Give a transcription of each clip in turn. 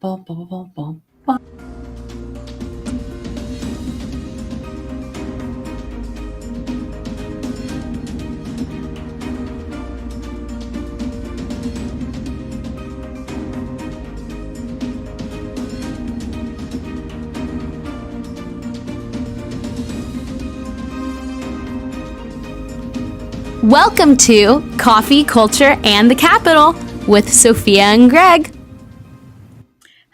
Bum, bum, bum, bum, bum. Welcome to Coffee, Culture, and the Capital with Sophia and Greg.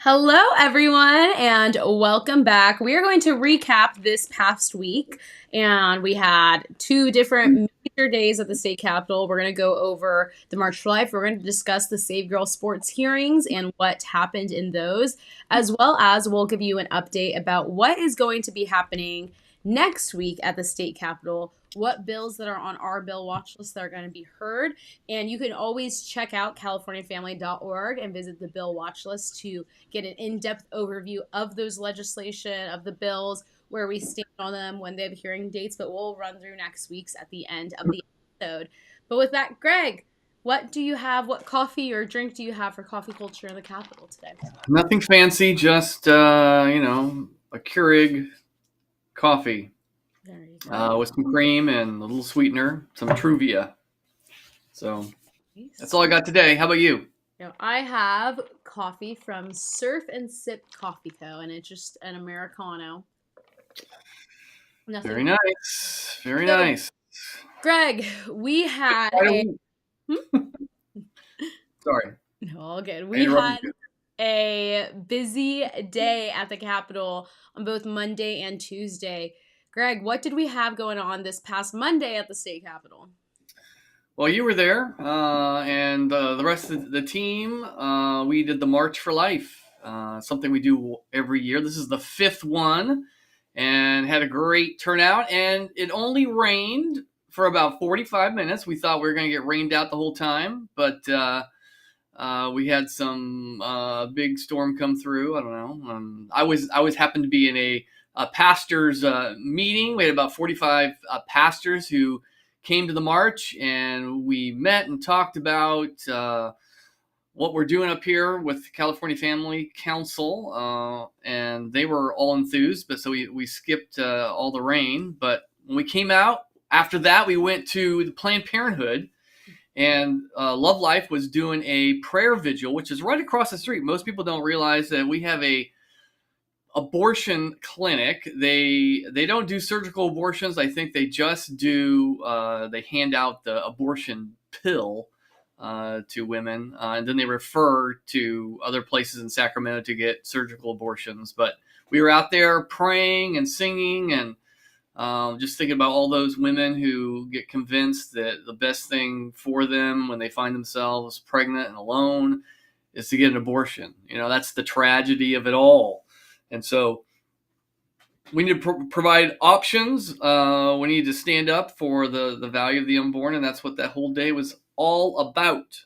Hello, everyone, and welcome back. We are going to recap this past week, and we had two different major days at the state capitol. We're going to go over the March for Life. We're going to discuss the Save Girl Sports hearings and what happened in those, as well as we'll give you an update about what is going to be happening next week at the state capitol, what bills that are on our bill watch list that are going to be heard. And you can always check out californiafamily.org and visit the bill watch list to get an in-depth overview of those legislation, of the bills, where we stand on them, when they have hearing dates. But we'll run through next week's at the end of the episode. But with that, Greg, what do you have? What coffee or drink do you have for coffee culture in the Capitol today? Nothing fancy, just a Keurig coffee with some cream and a little sweetener, some Truvia. So that's all I got today. How about you? I have coffee from Surf and Sip Coffee Co., and it's just an Americano. Very nice. Very nice. Greg, we had Sorry. No, all good. We had a busy day at the Capitol on both Monday and Tuesday. Greg, what did we have going on this past Monday at the state Capitol? Well, you were there, and the rest of the team, we did the March for Life, something we do every year. This is the fifth one, and had a great turnout, and it only rained for about 45 minutes. We thought we were going to get rained out the whole time, but we had some big storm come through. I don't know. I was happened to be in a pastor's meeting. We had about 45 pastors who came to the march, and we met and talked about what we're doing up here with California Family Council, and they were all enthused, but so we skipped all the rain. But when we came out, after that, we went to the Planned Parenthood, and Love Life was doing a prayer vigil, which is right across the street. Most people don't realize that we have a abortion clinic. They don't do surgical abortions. I think they just do, they hand out the abortion pill to women, and then they refer to other places in Sacramento to get surgical abortions. But we were out there praying and singing, and just thinking about all those women who get convinced that the best thing for them when they find themselves pregnant and alone is to get an abortion. That's the tragedy of it all. And so we need to provide options. We need to stand up for the value of the unborn, and that's what that whole day was all about.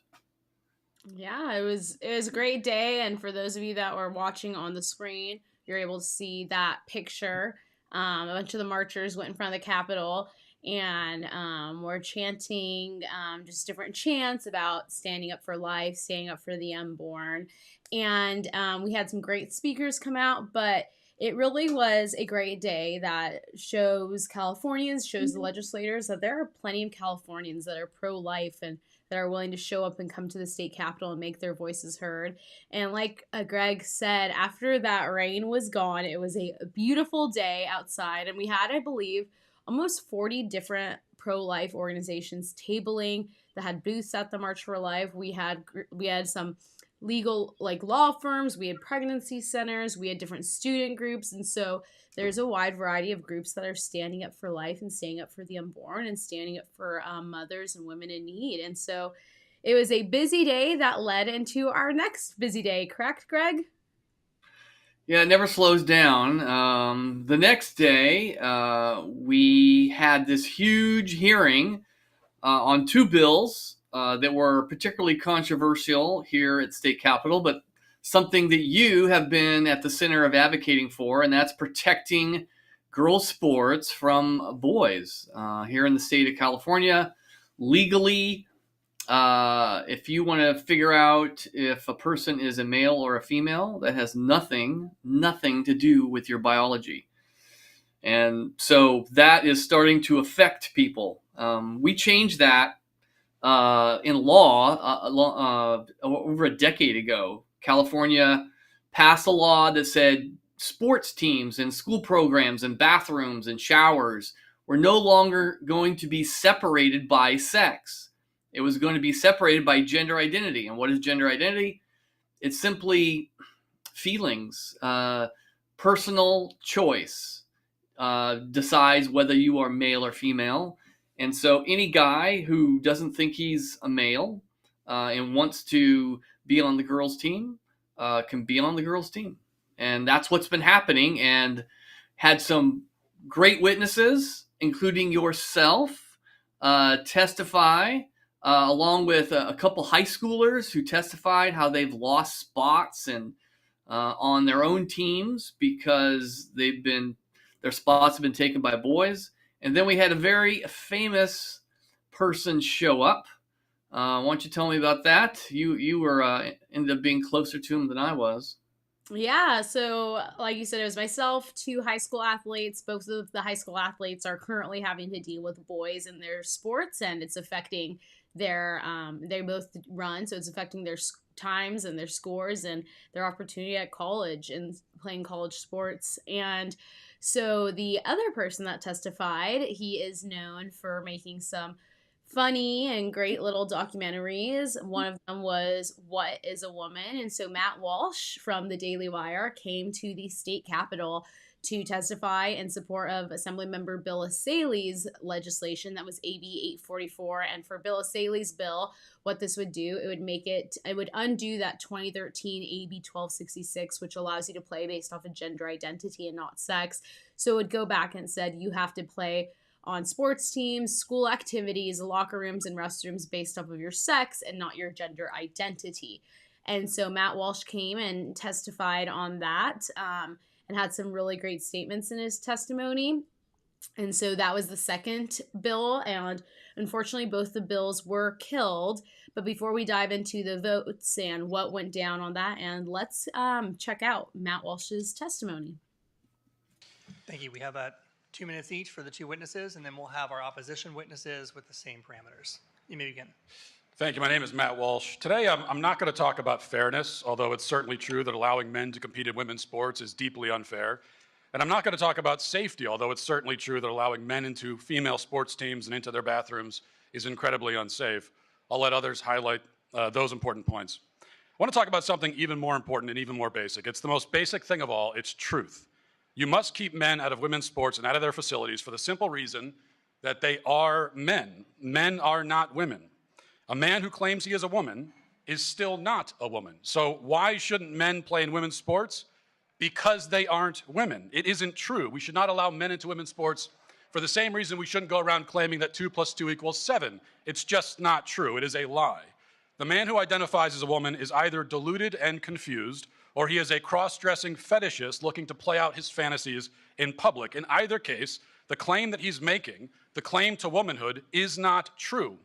Yeah, it was a great day, and for those of you that were watching on the screen, you're able to see that picture. A bunch of the marchers went in front of the Capitol, and were chanting just different chants about standing up for life, standing up for the unborn. And we had some great speakers come out, but it really was a great day that shows Californians, shows the legislators that there are plenty of Californians that are pro-life and that are willing to show up and come to the state capitol and make their voices heard. And like Greg said, after that rain was gone, it was a beautiful day outside, and we had, I believe, almost 40 different pro-life organizations tabling that had booths at the March for Life. We had some legal law firms, we had pregnancy centers, we had different student groups, and so there's a wide variety of groups that are standing up for life and standing up for the unborn and standing up for mothers and women in need. And so it was a busy day that led into our next busy day, correct, Greg? Yeah, it never slows down. The next day, we had this huge hearing on two bills that were particularly controversial here at State Capitol, but something that you have been at the center of advocating for, and that's protecting girls' sports from boys here in the state of California. Legally, If you want to figure out if a person is a male or a female, that has nothing to do with your biology. And so that is starting to affect people. We changed that in law over a decade ago. California passed a law that said sports teams and school programs and bathrooms and showers were no longer going to be separated by sex. It was going to be separated by gender identity. And what is gender identity? It's simply feelings, personal choice decides whether you are male or female. And so any guy who doesn't think he's a male and wants to be on the girls' team can be on the girls' team. And that's what's been happening, and had some great witnesses, including yourself, testify, along with a couple high schoolers who testified how they've lost spots and on their own teams because their spots have been taken by boys. And then we had a very famous person show up. Why don't you tell me about that? You were ended up being closer to him than I was. Yeah, so like you said, it was myself, two high school athletes. Both of the high school athletes are currently having to deal with boys in their sports, and it's affecting their. They both run, so it's affecting their times and their scores and their opportunity at college and playing college sports. And so the other person that testified, he is known for making some funny and great little documentaries. One of them was What is a Woman? And so Matt Walsh from the Daily Wire came to the state capitol to testify in support of Assemblymember Bill Asaley's legislation that was AB 844. And for Bill Asaley's bill, what this would do, it would undo that 2013 AB 1266, which allows you to play based off of gender identity and not sex. So it would go back and said you have to play on sports teams, school activities, locker rooms, and restrooms based off of your sex and not your gender identity. And so Matt Walsh came and testified on that and had some really great statements in his testimony. And so that was the second bill. And unfortunately, both the bills were killed. But before we dive into the votes and what went down on that, and let's check out Matt Walsh's testimony. Thank you. We have 2 minutes each for the two witnesses, and then we'll have our opposition witnesses with the same parameters. You may begin. Thank you. My name is Matt Walsh. Today, I'm not going to talk about fairness, although it's certainly true that allowing men to compete in women's sports is deeply unfair. And I'm not going to talk about safety, although it's certainly true that allowing men into female sports teams and into their bathrooms is incredibly unsafe. I'll let others highlight those important points. I want to talk about something even more important and even more basic. It's the most basic thing of all. It's truth. You must keep men out of women's sports and out of their facilities for the simple reason that they are men. Men are not women. A man who claims he is a woman is still not a woman. So why shouldn't men play in women's sports? Because they aren't women. It isn't true. We should not allow men into women's sports for the same reason we shouldn't go around claiming that 2 + 2 = 7. It's just not true. It is a lie. The man who identifies as a woman is either deluded and confused, or he is a cross-dressing fetishist looking to play out his fantasies in public. In either case, the claim that he's making, the claim to womanhood, is not true.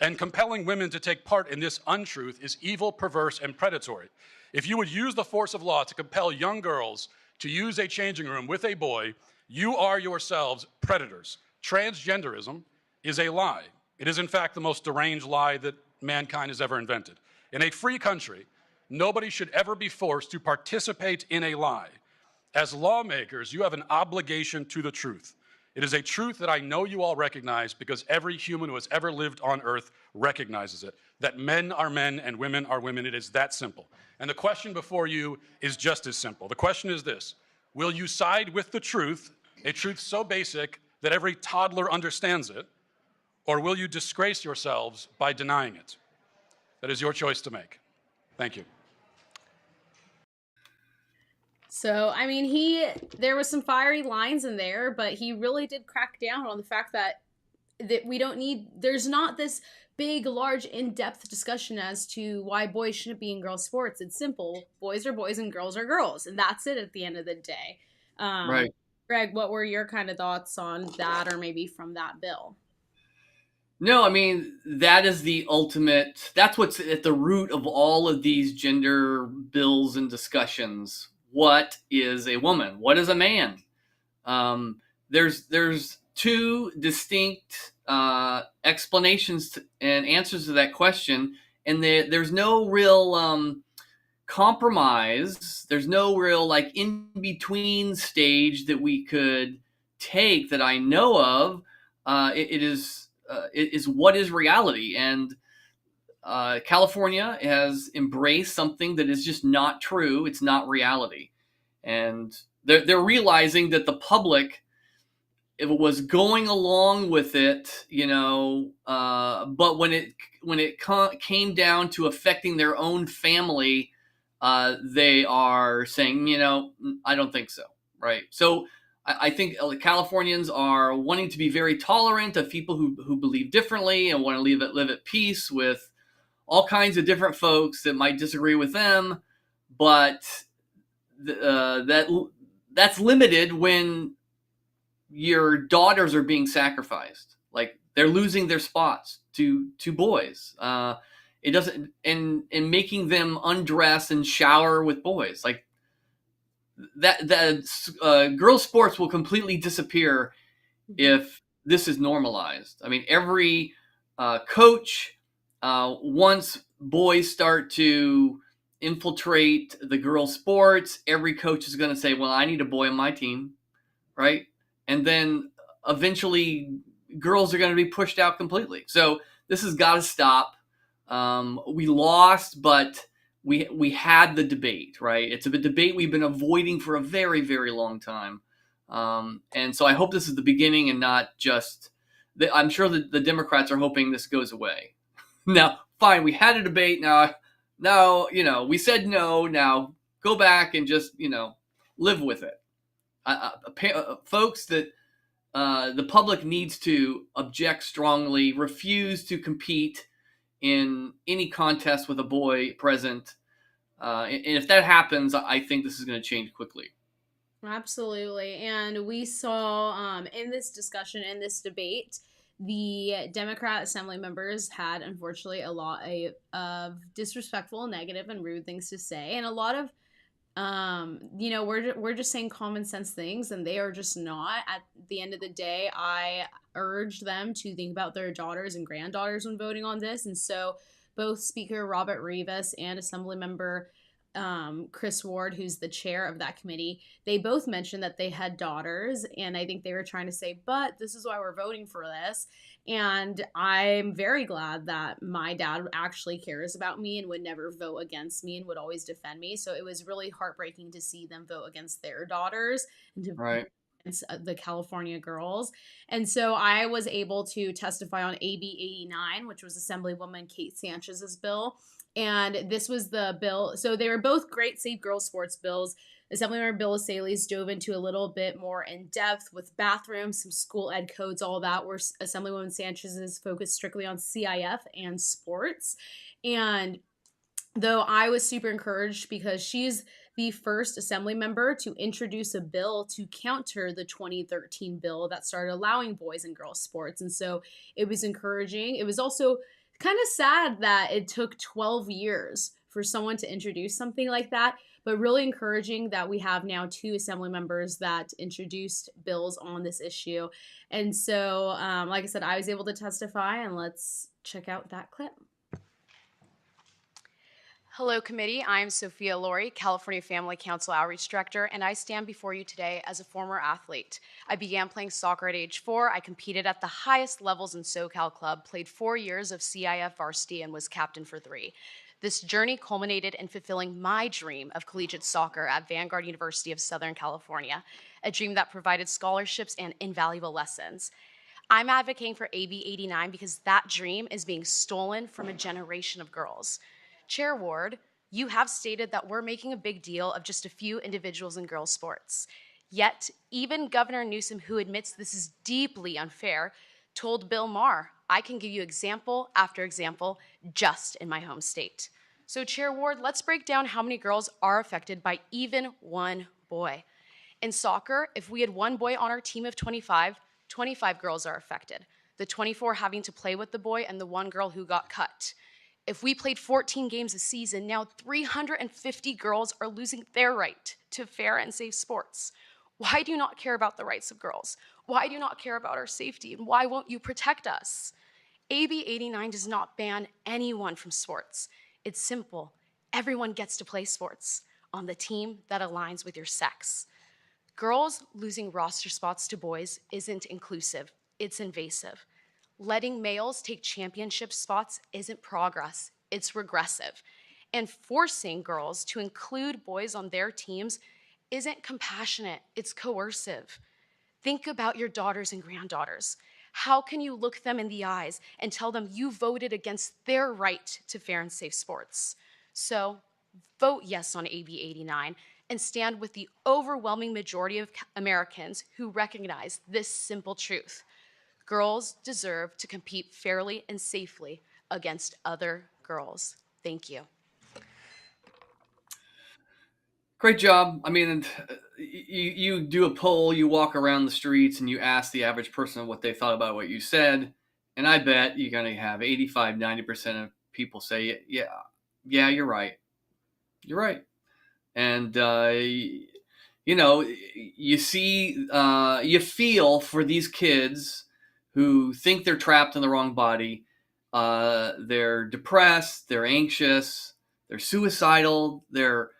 And compelling women to take part in this untruth is evil, perverse, and predatory. If you would use the force of law to compel young girls to use a changing room with a boy, you are yourselves predators. Transgenderism is a lie. It is, in fact, the most deranged lie that mankind has ever invented. In a free country, nobody should ever be forced to participate in a lie. As lawmakers, you have an obligation to the truth. It is a truth that I know you all recognize because every human who has ever lived on earth recognizes it, that men are men and women are women. It is that simple. And the question before you is just as simple. The question is this: will you side with the truth, a truth so basic that every toddler understands it, or will you disgrace yourselves by denying it? That is your choice to make. Thank you. So, I mean, there was some fiery lines in there, but he really did crack down on the fact that there's not this big, large, in-depth discussion as to why boys shouldn't be in girls' sports. It's simple. Boys are boys and girls are girls, and that's it at the end of the day. Right. Greg, what were your kind of thoughts on that, or maybe from that bill? No, I mean, that is the ultimate, that's what's at the root of all of these gender bills and discussions. What is a woman? What is a man? Um, there's two distinct explanations and answers to that question, and there's no real compromise. There's no real like in between stage that we could take that I know of. It is what is reality, and California has embraced something that is just not true. It's not reality, and they're realizing that the public, if it was going along with it, but when it came down to affecting their own family, they are saying, I don't think so, right? So I think Californians are wanting to be very tolerant of people who believe differently and want to live at peace with all kinds of different folks that might disagree with them, but that's limited when your daughters are being sacrificed. Like they're losing their spots to boys. It doesn't, and making them undress and shower with boys. Like that girls' sports will completely disappear if this is normalized. I mean, every coach, once boys start to infiltrate the girls' sports, every coach is going to say, "Well, I need a boy on my team." Right? And then eventually girls are going to be pushed out completely. So this has got to stop. We lost, but we had the debate, right? It's a debate we've been avoiding for a very, very long time. And so I hope this is the beginning and not just, I'm sure that the Democrats are hoping this goes away. Now, fine, we had a debate. Now, we said no. Now go back and just, live with it. Folks, that the public needs to object strongly, refuse to compete in any contest with a boy present. And if that happens, I think this is going to change quickly. Absolutely. And we saw in this discussion, in this debate, the Democrat Assembly members had unfortunately a lot of disrespectful, negative, and rude things to say, and a lot of we're just saying common sense things, and they are just not. At the end of the day, I urged them to think about their daughters and granddaughters when voting on this, and so both Speaker Robert Rivas and Assemblymember Chris Ward, who's the chair of that committee, they both mentioned that they had daughters, and I think they were trying to say, but this is why we're voting for this. And I'm very glad that my dad actually cares about me and would never vote against me and would always defend me. So it was really heartbreaking to see them vote against their daughters and to Right. against the California girls. And so I was able to testify on AB 89, which was Assemblywoman Kate Sanchez's bill. And this was the bill. So they were both great Safe Girls Sports bills. Assemblymember Bill Salis dove into a little bit more in depth with bathrooms, some school ed codes, all that, where Assemblywoman Sanchez is focused strictly on CIF and sports. And though I was super encouraged because she's the first assembly member to introduce a bill to counter the 2013 bill that started allowing boys and girls sports. And so it was encouraging. It was also kind of sad that it took 12 years for someone to introduce something like that, but really encouraging that we have now two assembly members that introduced bills on this issue. And so, like I said, I was able to testify, and let's check out that clip. Hello, committee. I'm Sophia Laurie, California Family Council Outreach Director, and I stand before you today as a former athlete. I began playing soccer at age 4. I competed at the highest levels in SoCal Club, played 4 years of CIF varsity, and was captain for 3. This journey culminated in fulfilling my dream of collegiate soccer at Vanguard University of Southern California, a dream that provided scholarships and invaluable lessons. I'm advocating for AB 89 because that dream is being stolen from a generation of girls. Chair Ward, you have stated that we're making a big deal of just a few individuals in girls' sports. Yet, even Governor Newsom, who admits this is deeply unfair, told Bill Maher, I can give you example after example just in my home state. So, Chair Ward, let's break down how many girls are affected by even one boy. In soccer, if we had one boy on our team of 25, 25 girls are affected. the 24 having to play with the boy, and the one girl who got cut. If we played 14 games a season, now 350 girls are losing their right to fair and safe sports. Why do you not care about the rights of girls? Why do you not care about our safety? And why won't you protect us? AB 89 does not ban anyone from sports. It's simple. Everyone gets to play sports on the team that aligns with your sex. Girls losing roster spots to boys isn't inclusive, it's invasive. Letting males take championship spots isn't progress, it's regressive. And forcing girls to include boys on their teams isn't compassionate, it's coercive. Think about your daughters and granddaughters. How can you look them in the eyes and tell them you voted against their right to fair and safe sports? So, vote yes on AB 89 and stand with the overwhelming majority of Americans who recognize this simple truth. Girls deserve to compete fairly and safely against other girls. Thank you. Great job. I mean, you do a poll, you walk around the streets, and you ask the average person what they thought about what you said, and I bet you're going to have 85, 90% of people say, yeah, you're right. You're right. And, you see, you feel for these kids who think they're trapped in the wrong body. They're depressed, they're anxious, they're suicidal, their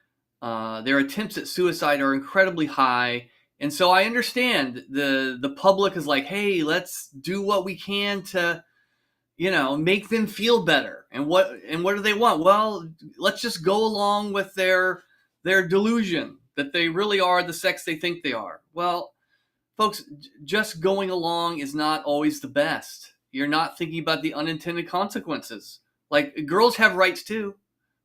attempts at suicide are incredibly high. And so I understand the public is like, hey, let's do what we can to, make them feel better. And what do they want? Well, let's just go along with their delusion that they really are the sex they think they are. Well, folks, just going along is not always the best. You're not thinking about the unintended consequences. Like, girls have rights too,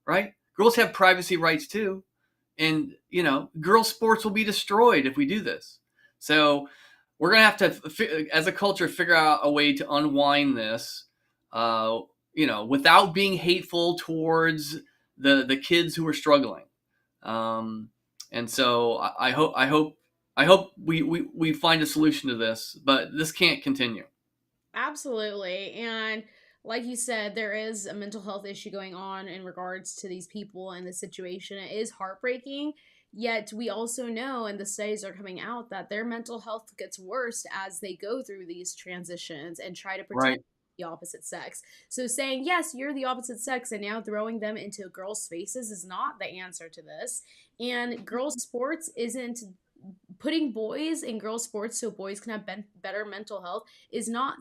right? Girls have privacy rights too. And, girls' sports will be destroyed if we do this. So we're going to have to, as a culture, figure out a way to unwind this, without being hateful towards the kids who are struggling. And so I hope we find a solution to this, but this can't continue. Absolutely. And like you said, there is a mental health issue going on in regards to these people and the situation. It is heartbreaking. Yet we also know, and the studies are coming out, that their mental health gets worse as they go through these transitions and try to protect Right. the opposite sex. So saying, yes, you're the opposite sex, and now throwing them into girls' spaces is not the answer to this. And girls' sports isn't putting boys in girls' sports so boys can have better mental health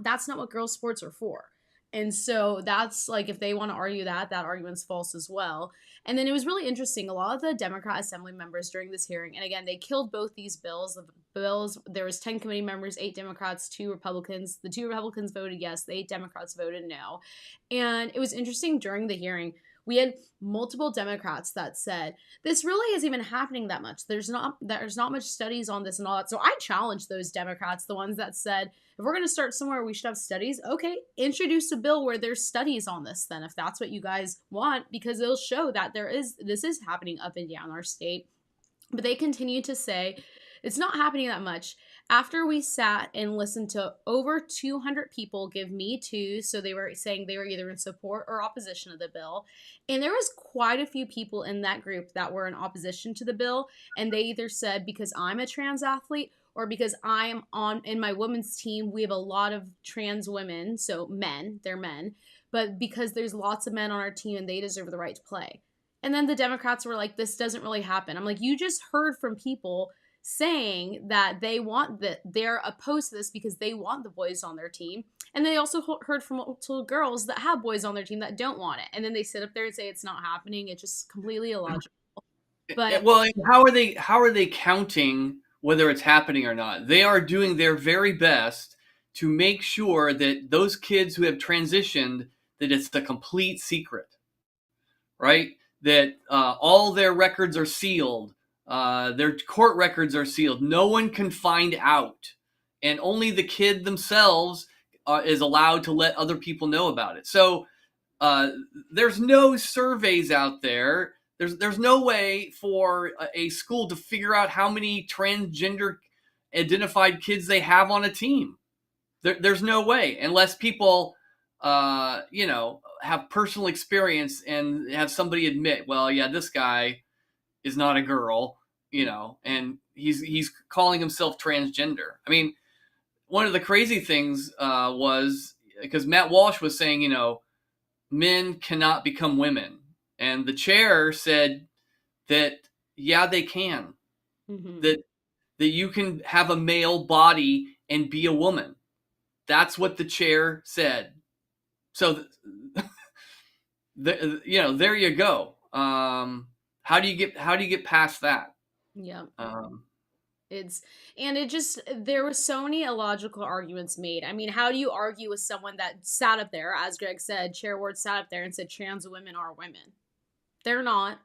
that's not what girls' sports are for. And so that's like, if they want to argue that argument's false as well. And then it was really interesting. A lot of the Democrat assembly members during this hearing, and again, they killed both these bills. There was 10 committee members, 8 Democrats, 2 Republicans. The 2 Republicans voted yes, the 8 Democrats voted no. And it was interesting during the hearing. We had multiple Democrats that said this really isn't even happening that much. There's not much studies on this and all that. So I challenged those Democrats, the ones that said, if we're going to start somewhere, we should have studies. Okay, introduce a bill where there's studies on this then, if that's what you guys want, because it'll show that this is happening up and down our state. But they continue to say it's not happening that much. After we sat and listened to over 200 people give Me Too, so they were saying they were either in support or opposition of the bill, and there was quite a few people in that group that were in opposition to the bill, and they either said, because I'm a trans athlete or because I'm in my women's team, we have a lot of trans women, so they're men, but because there's lots of men on our team and they deserve the right to play. And then the Democrats were like, this doesn't really happen. I'm like, you just heard from people saying that they're opposed to this because they want the boys on their team. And they also heard from multiple girls that have boys on their team that don't want it. And then they sit up there and say it's not happening. It's just completely illogical. But well, how are they counting whether it's happening or not? They are doing their very best to make sure that those kids who have transitioned, that it's a complete secret, right? That all their records are sealed. Their court records are sealed. No one can find out. And only the kid themselves is allowed to let other people know about it. So there's no surveys out there. There's no way for a school to figure out how many transgender identified kids they have on a team. There's no way unless people, have personal experience and have somebody admit, well, yeah, this guy is not a girl, and he's calling himself transgender. I mean, one of the crazy things was because Matt Walsh was saying, men cannot become women, and the chair said that yeah, they can. Mm-hmm. That you can have a male body and be a woman. That's what the chair said. So, there you go. How do you get past that? Yeah. Um, It's and it just there were so many illogical arguments made. I mean, how do you argue with someone that sat up there, as Greg said, Chair Ward sat up there and said trans women are women? They're not.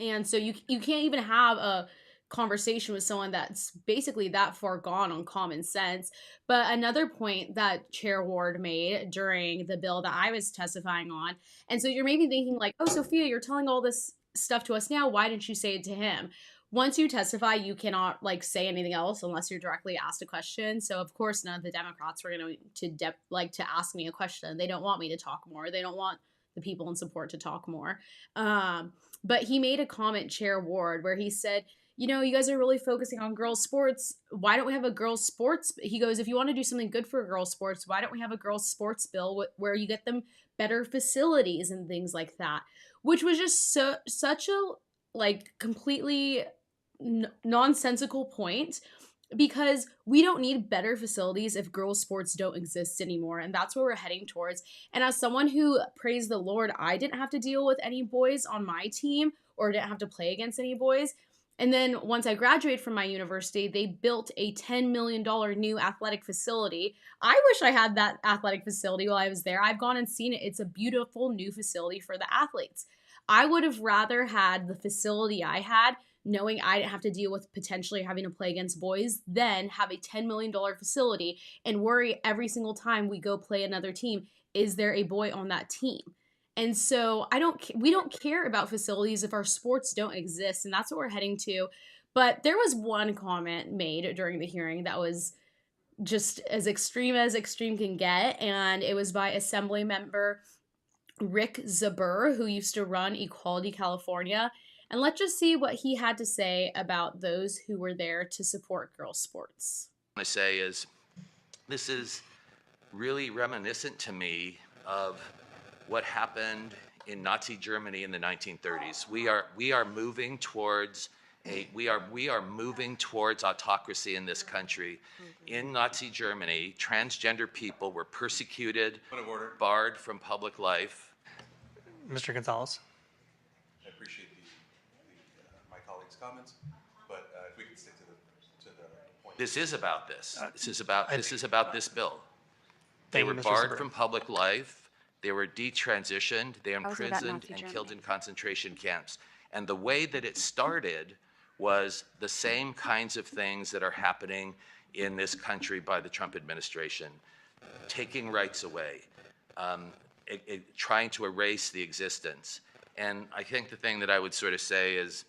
And so you can't even have a conversation with someone that's basically that far gone on common sense. But another point that Chair Ward made during the bill that I was testifying on, and so you're maybe thinking like, oh, Sophia, you're telling all this stuff to us now. Why didn't you say it to him? Once you testify, you cannot like say anything else unless you're directly asked a question. So of course, none of the Democrats were going to ask me a question. They don't want me to talk more. They don't want the people in support to talk more. But he made a comment, Chair Ward, where he said, you guys are really focusing on girls' sports. Why don't we have a girls' sports? He goes, if you want to do something good for girls' sports, why don't we have a girls' sports bill where you get them better facilities and things like that? Which was just such a completely nonsensical point, because we don't need better facilities if girls' sports don't exist anymore. And that's where we're heading towards. And as someone who, praise the Lord, I didn't have to deal with any boys on my team or didn't have to play against any boys. And then once I graduated from my university, they built a $10 million new athletic facility. I wish I had that athletic facility while I was there. I've gone and seen it. It's a beautiful new facility for the athletes. I would have rather had the facility I had, knowing I didn't have to deal with potentially having to play against boys, then have a $10 million facility and worry every single time we go play another team, is there a boy on that team? And so we don't care about facilities if our sports don't exist, and that's what we're heading to. But there was one comment made during the hearing that was just as extreme can get, and it was by Assembly Member Rick Zbur, who used to run Equality California. And let's just see what he had to say about those who were there to support girls' sports. What I say is, this is really reminiscent to me of what happened in Nazi Germany in the 1930s. We are moving towards moving towards autocracy in this country. In Nazi Germany, transgender people were persecuted, barred from public life. Mr. Gonzalez. I appreciate my colleagues' comments, but if we can stick to the point. This is about this. This is about this bill. They Thank you, were Mr. barred Zbur. from public life. They were detransitioned. They were was about imprisoned Nazi and killed in Germany. concentration camps. And the way that it started was the same kinds of things that are happening in this country by the Trump administration, taking rights away, trying to erase the existence. And I think the thing that I would sort of say is,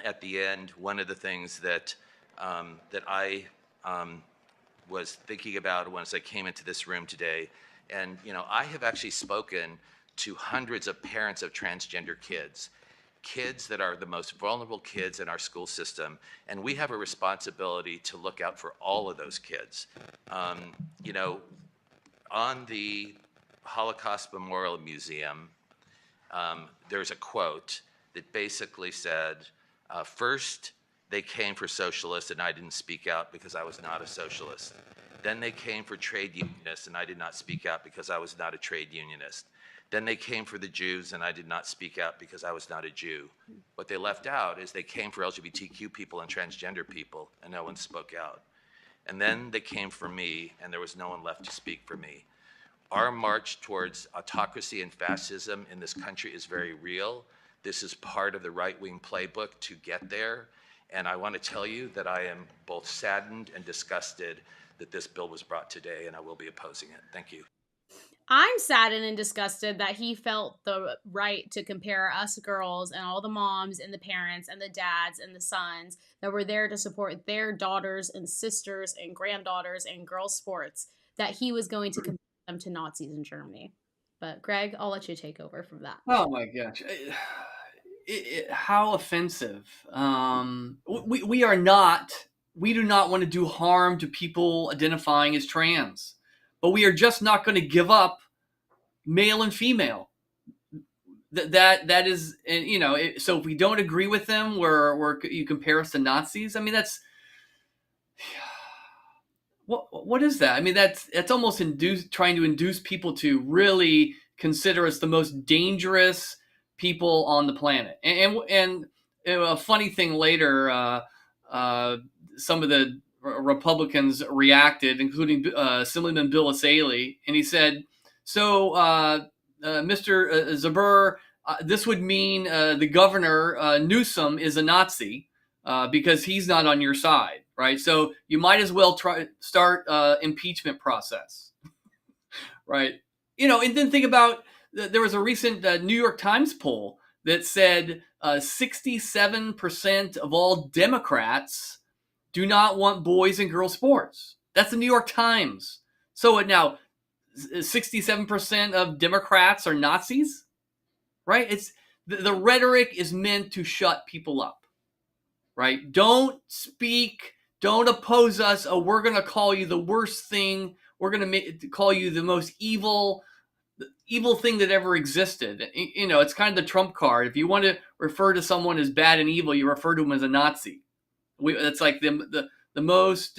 at the end, one of the things that that I was thinking about once I came into this room today, and I have actually spoken to hundreds of parents of transgender kids that are the most vulnerable kids in our school system, and we have a responsibility to look out for all of those kids. On the Holocaust Memorial Museum, there's a quote that basically said, first, they came for socialists and I didn't speak out because I was not a socialist. Then they came for trade unionists and I did not speak out because I was not a trade unionist. Then they came for the Jews and I did not speak out because I was not a Jew. What they left out is they came for LGBTQ people and transgender people and no one spoke out. And then they came for me and there was no one left to speak for me. Our march towards autocracy and fascism in this country is very real. This is part of the right-wing playbook to get there. And I want to tell you that I am both saddened and disgusted that this bill was brought today, and I will be opposing it. Thank you. I'm saddened and disgusted that he felt the right to compare us girls and all the moms and the parents and the dads and the sons that were there to support their daughters and sisters and granddaughters and girls' sports, that he was going to compare them to Nazis in Germany. But Greg, I'll let you take over from that. Oh my gosh. How offensive. We are not, we do not want to do harm to people identifying as trans, but we are just not going to give up male and female. That is, and you know, so if we don't agree with them, where you compare us to Nazis, I mean, that's, what is that? I mean, that's almost trying to induce people to really consider us the most dangerous people on the planet. And a funny thing later, some of the Republicans reacted, including Assemblyman Bill Asaley, and he said, "So, Mr. Zbur, this would mean the governor Newsom is a Nazi because he's not on your side." Right, so you might as well start impeachment process, right? You know, and then think about, there was a recent New York Times poll that said 67% of all Democrats do not want boys and girls sports. That's the New York Times. So now 67% of Democrats are Nazis, right? It's the rhetoric is meant to shut people up, right? Don't speak. Don't oppose us. Oh, we're going to call you the worst thing. We're going to call you the most evil thing that ever existed. You know, it's kind of the trump card. If you want to refer to someone as bad and evil, you refer to them as a Nazi. It's like the most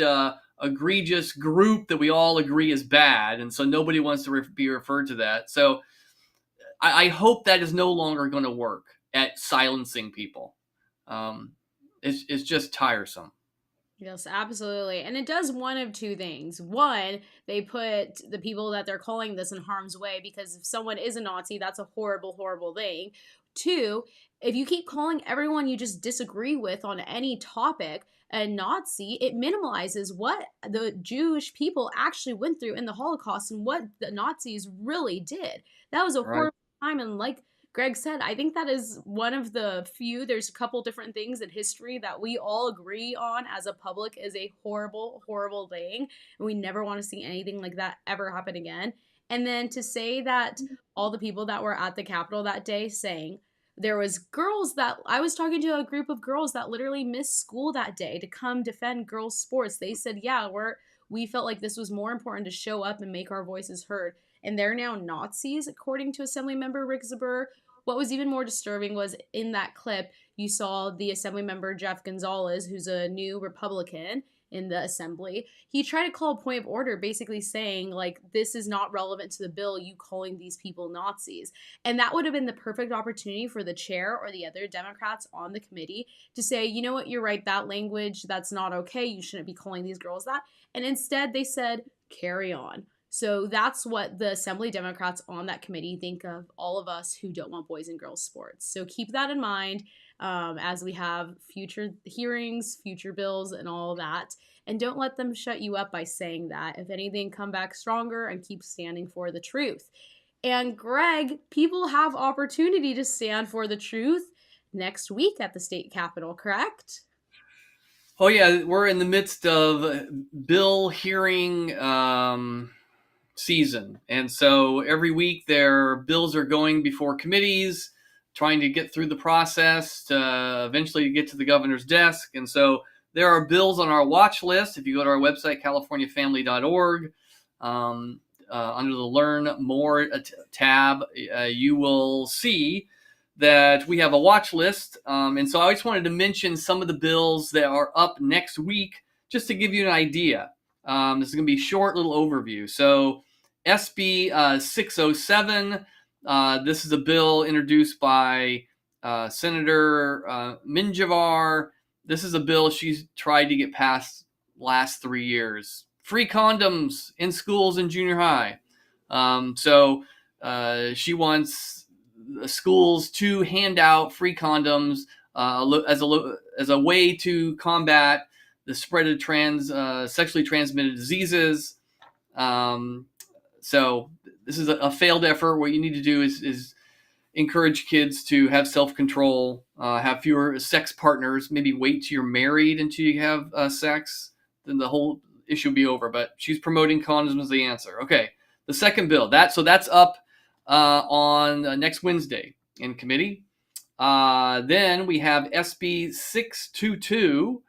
egregious group that we all agree is bad, and so nobody wants to be referred to that. So I hope that is no longer going to work at silencing people. It's just tiresome. Yes, absolutely. And it does one of two things. One, they put the people that they're calling this in harm's way, because if someone is a Nazi, that's a horrible, horrible thing. Two, if you keep calling everyone you just disagree with on any topic a Nazi, it minimalizes what the Jewish people actually went through in the Holocaust and what the Nazis really did. That was a horrible time. And like Greg said, I think that is one of the few, there's a couple different things in history that we all agree on as a public is a horrible, horrible thing. And we never want to see anything like that ever happen again. And then to say that all the people that were at the Capitol that day saying, there was girls that, I was talking to a group of girls that literally missed school that day to come defend girls' sports. They said, yeah, we felt like this was more important to show up and make our voices heard. And they're now Nazis, according to Assemblymember Rick Zbur. What was even more disturbing was in that clip, you saw the Assemblymember Jeff Gonzalez, who's a new Republican in the Assembly. He tried to call a point of order, basically saying, like, this is not relevant to the bill, you calling these people Nazis. And that would have been the perfect opportunity for the chair or the other Democrats on the committee to say, you know what, you're right, that language, that's not okay, you shouldn't be calling these girls that. And instead they said, carry on. So that's what the Assembly Democrats on that committee think of all of us who don't want boys and girls sports. So keep that in mind as we have future hearings, future bills, and all that. And don't let them shut you up by saying that. If anything, come back stronger and keep standing for the truth. And Greg, people have opportunity to stand for the truth next week at the state capitol, correct? Oh yeah, we're in the midst of bill hearing season, and so every week their bills are going before committees, trying to get through the process to eventually get to the governor's desk. And so there are bills on our watch list. If you go to our website, californiafamily.org, under the Learn More tab, you will see that we have a watch list. And so I just wanted to mention some of the bills that are up next week, just to give you an idea. This is going to be a short little overview. So SB 607, this is a bill introduced by Senator Minjavar. This is a bill she's tried to get passed last 3 years. Free condoms in schools and junior high. So she wants schools to hand out free condoms as a way to combat the spread of sexually transmitted diseases. So this is a failed effort. What you need to do is encourage kids to have self-control, have fewer sex partners, maybe wait till you're married until you have sex. Then the whole issue will be over. But she's promoting condoms as the answer. Okay, the second bill that's up on next Wednesday in committee. Then we have SB 622.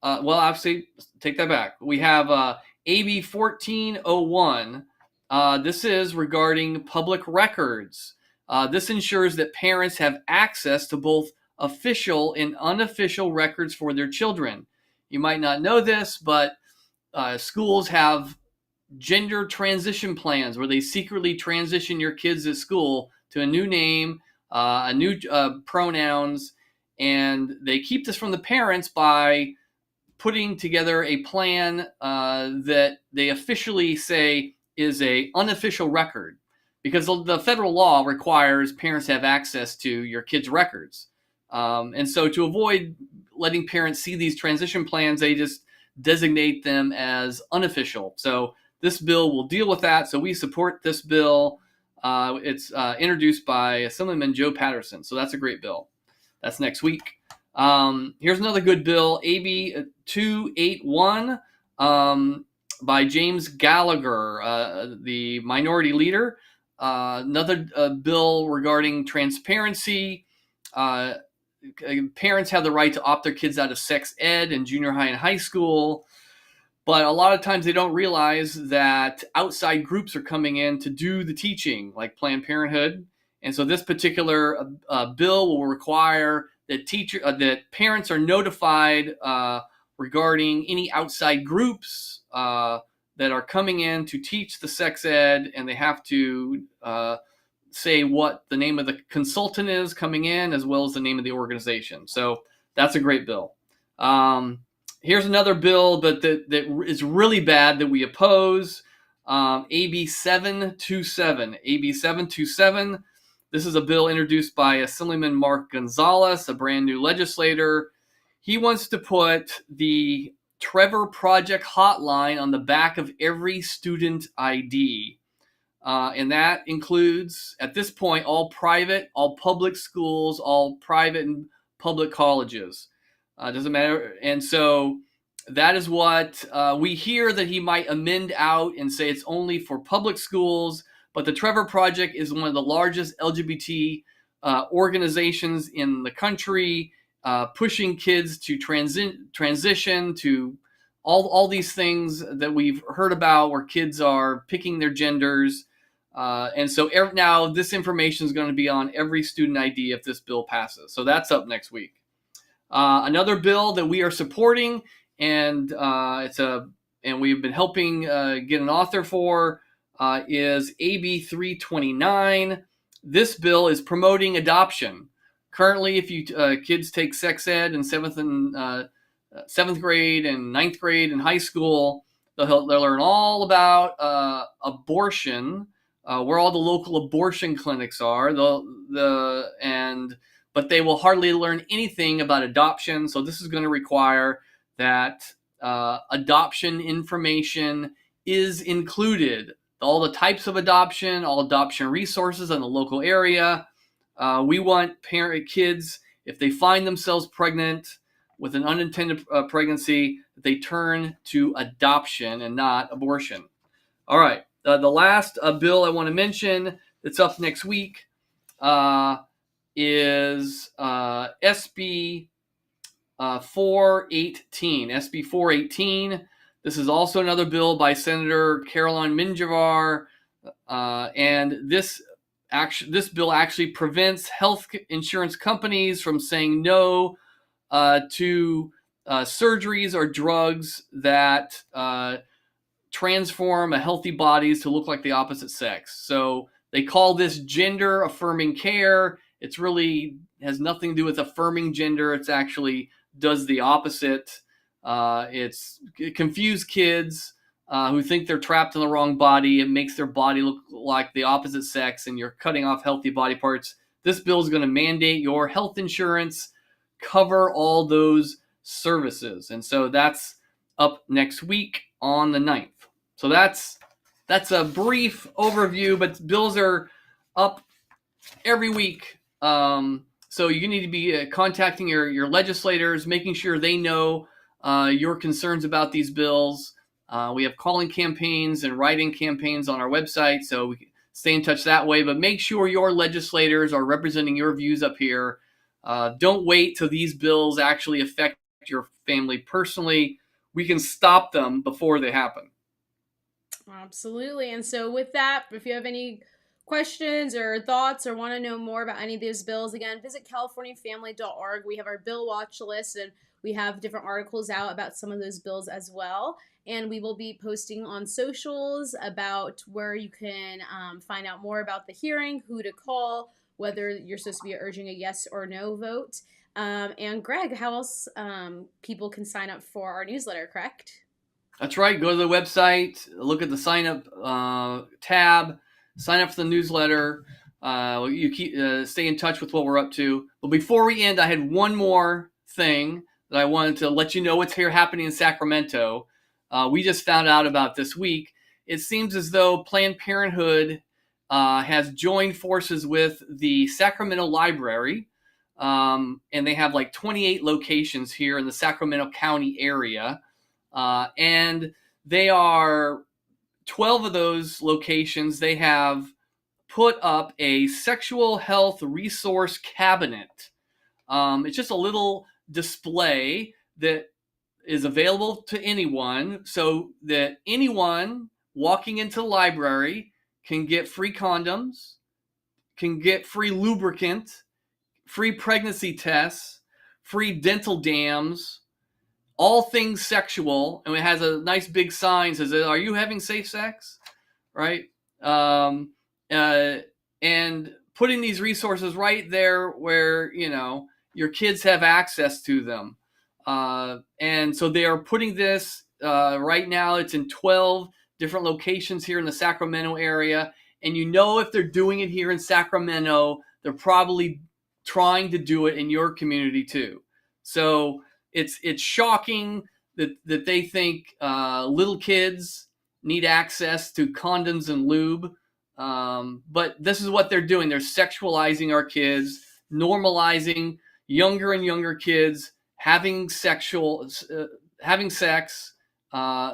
Well, obviously, take that back. We have AB 1401. This is regarding public records. This ensures that parents have access to both official and unofficial records for their children. You might not know this, but schools have gender transition plans where they secretly transition your kids at school to a new name, a new pronouns, and they keep this from the parents by putting together a plan that they officially say is a unofficial record, because the federal law requires parents to have access to your kids' records. And so to avoid letting parents see these transition plans, they just designate them as unofficial. So this bill will deal with that. So we support this bill. It's introduced by Assemblyman Joe Patterson. So that's a great bill. That's next week. Here's another good bill, AB 281 by James Gallagher, the minority leader. Another bill regarding transparency. Parents have the right to opt their kids out of sex ed in junior high and high school. But a lot of times they don't realize that outside groups are coming in to do the teaching, like Planned Parenthood. And so this particular bill will require that that parents are notified regarding any outside groups that are coming in to teach the sex ed, and they have to say what the name of the consultant is coming in, as well as the name of the organization. So that's a great bill. Here's another bill that is really bad that we oppose, AB 727. AB 727. This is a bill introduced by Assemblyman Mark Gonzalez, a brand new legislator. He wants to put the Trevor Project hotline on the back of every student ID. And that includes, at this point, all private, all public schools, all private and public colleges. Doesn't matter. And so that is what we hear that he might amend out and say it's only for public schools. But the Trevor Project is one of the largest LGBT organizations in the country, pushing kids to transition to all these things that we've heard about, where kids are picking their genders. And so now this information is going to be on every student ID if this bill passes. So that's up next week. Another bill that we are supporting, and we've been helping get an author for, is AB 329. This bill is promoting adoption. Currently, if you kids take sex ed in seventh grade and ninth grade in high school, they'll learn all about abortion, where all the local abortion clinics are. But they will hardly learn anything about adoption. So this is going to require that adoption information is included. All the types of adoption, all adoption resources in the local area. We want kids, if they find themselves pregnant with an unintended pregnancy, they turn to adoption and not abortion. All right. The last bill I want to mention that's up next week is SB 418. SB 418. This is also another bill by Senator Caroline Minjavar, and this bill actually prevents health insurance companies from saying no to surgeries or drugs that transform a healthy bodies to look like the opposite sex. So they call this gender affirming care. It's really has nothing to do with affirming gender. It's actually does the opposite. It confuses kids who think they're trapped in the wrong body. It makes their body look like the opposite sex, and you're cutting off healthy body parts. This bill is going to mandate your health insurance cover all those services. And so that's up next week on the 9th. So that's a brief overview, but bills are up every week. So you need to be contacting your legislators, making sure they know your concerns about these bills. We have calling campaigns and write-in campaigns on our website, so we can stay in touch that way. But make sure your legislators are representing your views up here. Don't wait till these bills actually affect your family personally. We can stop them before they happen. Absolutely. And so with that, if you have any questions or thoughts or want to know more about any of these bills, again, visit californiafamily.org. We have our bill watch list, and we have different articles out about some of those bills as well. And we will be posting on socials about where you can find out more about the hearing, who to call, whether you're supposed to be urging a yes or no vote. And Greg, how else people can sign up for our newsletter, correct? That's right. Go to the website, look at the sign up tab, sign up for the newsletter. You keep stay in touch with what we're up to. But before we end, I had one more thing that I wanted to let you know what's here happening in Sacramento. We just found out about this week. It seems as though Planned Parenthood has joined forces with the Sacramento Library, and they have like 28 locations here in the Sacramento County area. And they are 12 of those locations. They have put up a sexual health resource cabinet. It's just a little display that is available to anyone, so that anyone walking into the library can get free condoms, can get free lubricant, free pregnancy tests, free dental dams, all things sexual. And it has a nice big sign that says, "Are you having safe sex?" Right? Um, and putting these resources right there where, your kids have access to them. And so they are putting this right now. It's in 12 different locations here in the Sacramento area. And if they're doing it here in Sacramento, they're probably trying to do it in your community too. So it's shocking that they think little kids need access to condoms and lube. But this is what they're doing. They're sexualizing our kids, normalizing younger and younger kids having sex,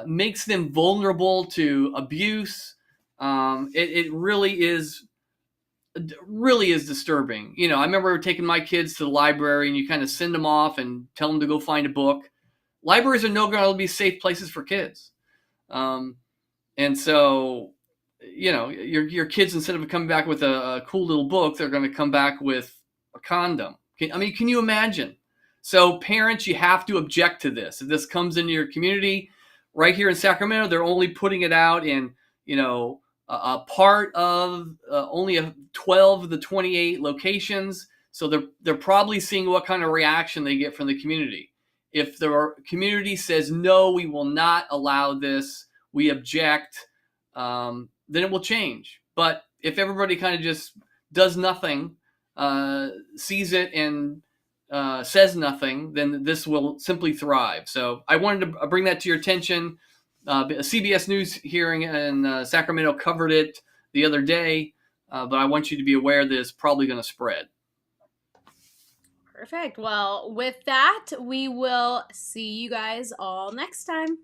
makes them vulnerable to abuse. It really is disturbing. I remember taking my kids to the library, and you kind of send them off and tell them to go find a book. Libraries are no going to be safe places for kids. And so, your kids, instead of coming back with a cool little book, they're going to come back with a condom. Can you imagine? So parents, you have to object to this. If this comes into your community, right here in Sacramento, they're only putting it out in, a part of only 12 of the 28 locations. So they're probably seeing what kind of reaction they get from the community. If the community says, no, we will not allow this, we object, then it will change. But if everybody kind of just does nothing, sees it and says nothing, then this will simply thrive. So I wanted to bring that to your attention. A CBS News hearing in Sacramento covered it the other day, but I want you to be aware that it's probably going to spread. Perfect. Well, with that, we will see you guys all next time.